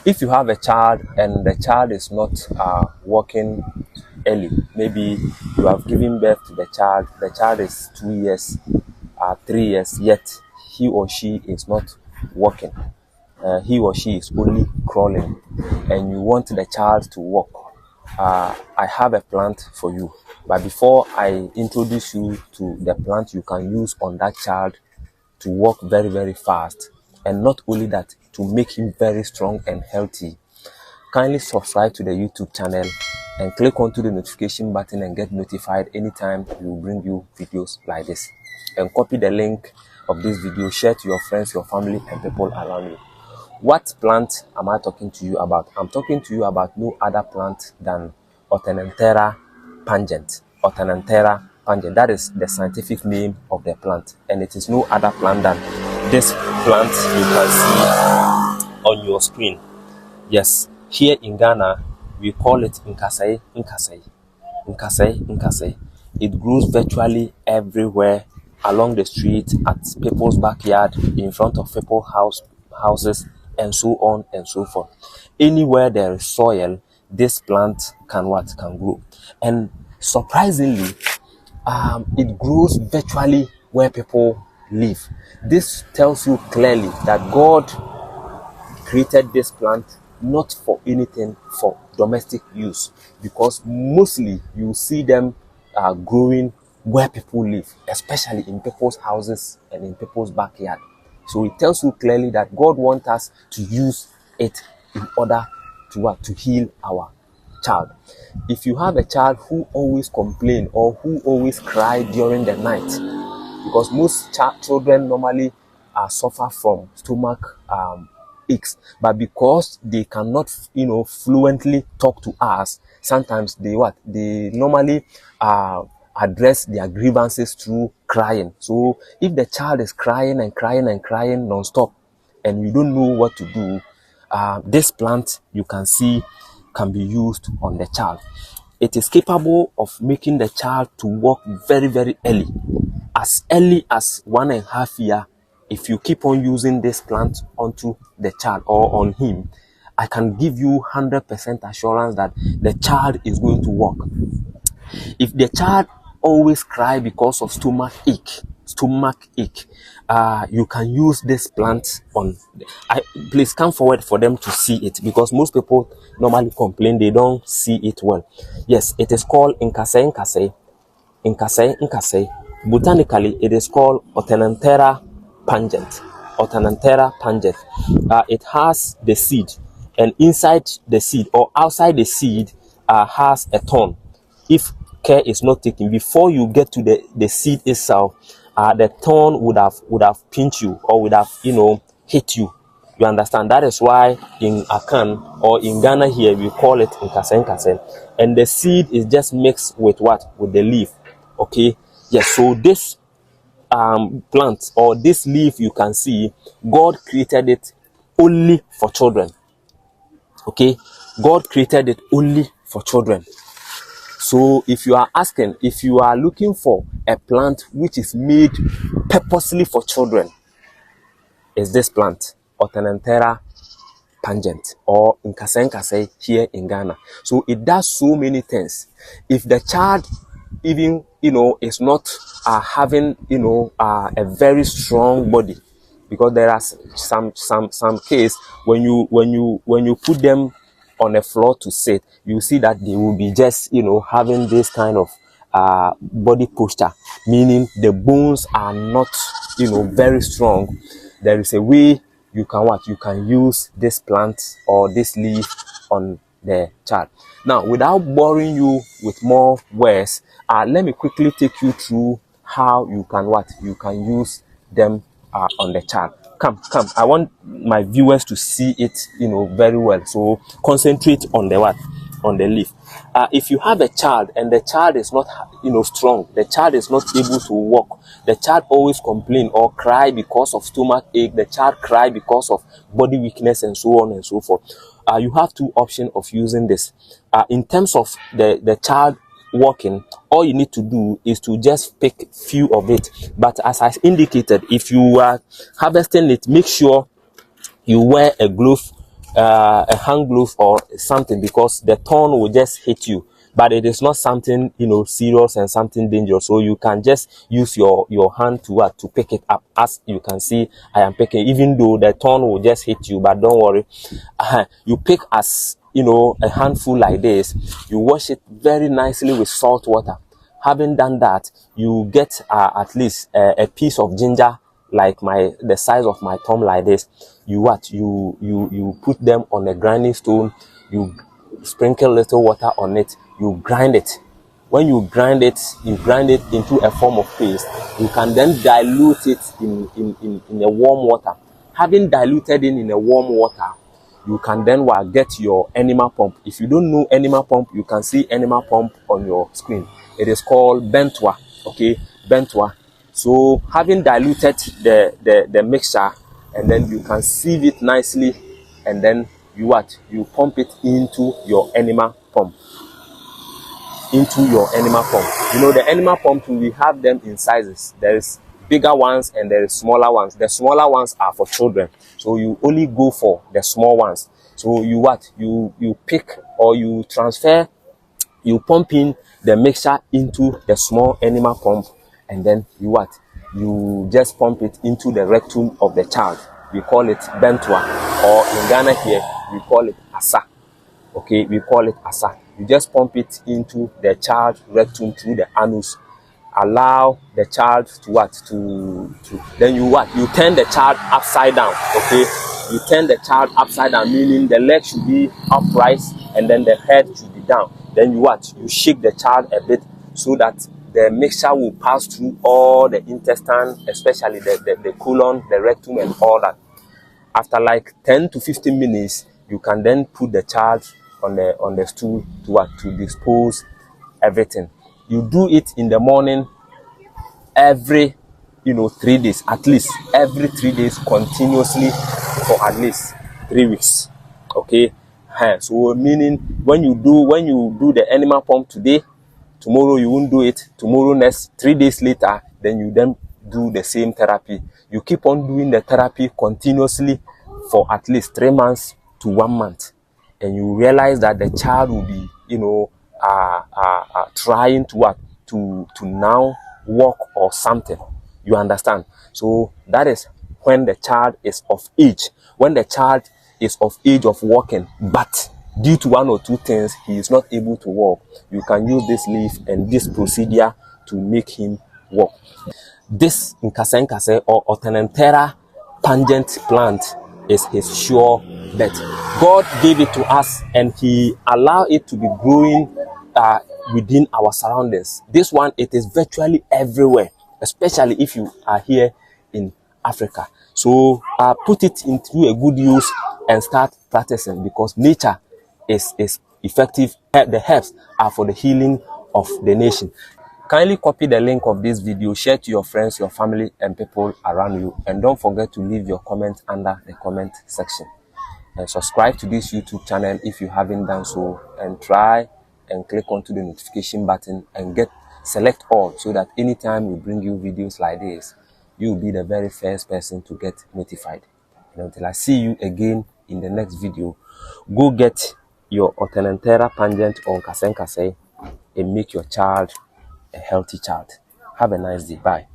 If you have a child and the child is not walking early, maybe you have given birth to the child is 2 years, 3 years, yet he or she is not walking. He or she is only crawling, and you want the child to walk. I have a plant for you, but before I introduce you to the plant you can use on that child to walk very, very fast, and not only that, to make him very strong and healthy, kindly subscribe to the YouTube channel and click onto the notification button and get notified anytime we will bring you videos like this. And copy the link of this video, share to your friends, your family, and people around you. What plant am I talking to you about? I'm talking to you about no other plant than Othenanthera pungent. Othenanthera pungent. That is the scientific name of the plant, and it is no other plant than this plant you can see on your screen. Yes, here in Ghana, we call it Nkasai, Nkasai, Nkasai, Nkasai. It grows virtually everywhere, along the street, at people's backyard, in front of people's houses, and so on and so forth. Anywhere there is soil, this plant can grow. And surprisingly, it grows virtually where people live. This tells you clearly that God created this plant not for anything for domestic use, because mostly you see them growing where people live, especially in people's houses and in people's backyard. So it tells you clearly that God wants us to use it in order to heal our child. If you have a child who always complain or who always cry during the night, because most children normally suffer from stomach aches, but because they cannot fluently talk to us, sometimes they normally address their grievances through crying. So if the child is crying and crying and crying non-stop and you don't know what to do, this plant you can see can be used on the child. It is capable of making the child to walk very, very early as 1.5 years. If you keep on using this plant onto the child or on him, I can give you 100% assurance that the child is going to walk. If the child always cry because of stomach ache, you can use this plant on. Please come forward for them to see it, because most people normally complain they don't see it well. Yes, it is called Nkasai, Nkasai, Nkasai, Nkasai. Botanically, it is called Othenanthera pungent. Othenanthera pungent. It has the seed, and inside the seed or outside the seed has a thorn. If care is not taken, before you get to the seed itself, the thorn would have pinched you or would have hit you. You understand? That is why in Akan or in Ghana here we call it Nkasai, Nkasai, and the seed is just mixed with with the leaf. Okay, yes. So this plant or this leaf you can see, God created it only for children. Okay, God created it only for children. So if you are looking for a plant which is made purposely for children, is this plant, Othenanthera pungent or Nkasai, Nkasai here in Ghana. So it does so many things. If the child even is not having a very strong body, because there are some case when you put them on a floor to sit, you see that they will be just having this kind of body posture, meaning the bones are not very strong. There is a way you can use this plant or this leaf on the child. Now, without boring you with more words, let me quickly take you through how you can use them on the child. Come, I want my viewers to see it very well, so concentrate on the leaf. If you have a child and the child is not strong, the child is not able to walk, the child always complain or cry because of stomach ache, the child cry because of body weakness and so on and so forth, you have two options of using this. In terms of the child walking, all you need to do is to just pick few of it, but as I indicated, if you are harvesting it, make sure you wear a glove a hand glove or something, because the thorn will just hit you. But it is not something, you know, serious and something dangerous. So you can just use your hand to pick it up. As you can see, I am picking, even though the thorn will just hit you, but don't worry. You pick as, you know, a handful like this. You wash it very nicely with salt water. Having done that, you get at least a piece of ginger like the size of my thumb like this. You put them on a grinding stone. You sprinkle little water on it. You grind it. When you grind it into a form of paste. You can then dilute it in a warm water. Having diluted it in a warm water, you can then get your enema pump. If you don't know enema pump, you can see enema pump on your screen. It is called Bentua. Okay, Bentua. So having diluted the mixture, and then you can sieve it nicely, and then you pump it into your enema pump. You know, the enema pump, we have them in sizes. There is bigger ones and there is smaller ones. The smaller ones are for children, so you only go for the small ones. So you pick, or you transfer, you pump in the mixture into the small enema pump, and then you just pump it into the rectum of the child. We call it Bentua, or in Ghana here we call it Asa. Okay, we call it Asa. You just pump it into the child rectum through the anus. Allow the child to then you turn the child upside down. Okay, you turn the child upside down, meaning the leg should be upright and then the head should be down. Then you shake the child a bit, so that the mixture will pass through all the intestine, especially the colon, the rectum, and all that. After like 10 to 15 minutes, you can then put the child on the stool to dispose everything. You do it in the morning every 3 days, at least every 3 days continuously for at least 3 weeks. Okay, so meaning when you do the enema pump today, tomorrow you won't do it, tomorrow, next 3 days later, then you do the same therapy. You keep on doing the therapy continuously for at least 3 months to 1 month, and you realize that the child will be trying to now walk or something. You understand? So that is when the child is of age. When the child is of age of walking, but due to 1 or 2 things he is not able to walk, you can use this leaf and this procedure to make him walk. This Nkase or Othenenthera pungent plant is his sure bet. God gave it to us, and he allowed it to be growing within our surroundings. This one, it is virtually everywhere, especially if you are here in Africa. So put it into a good use and start practicing, because nature is effective. The herbs are for the healing of the nation. Kindly copy the link of this video, share to your friends, your family, and people around you, and don't forget to leave your comment under the comment section. And subscribe to this YouTube channel if you haven't done so, and try and click onto the notification button and select all, so that anytime we bring you videos like this, you will be the very first person to get notified. And until I see you again in the next video, go get your Othenenthera pungent or Nkase and make your child a healthy child. Have a nice day. Bye.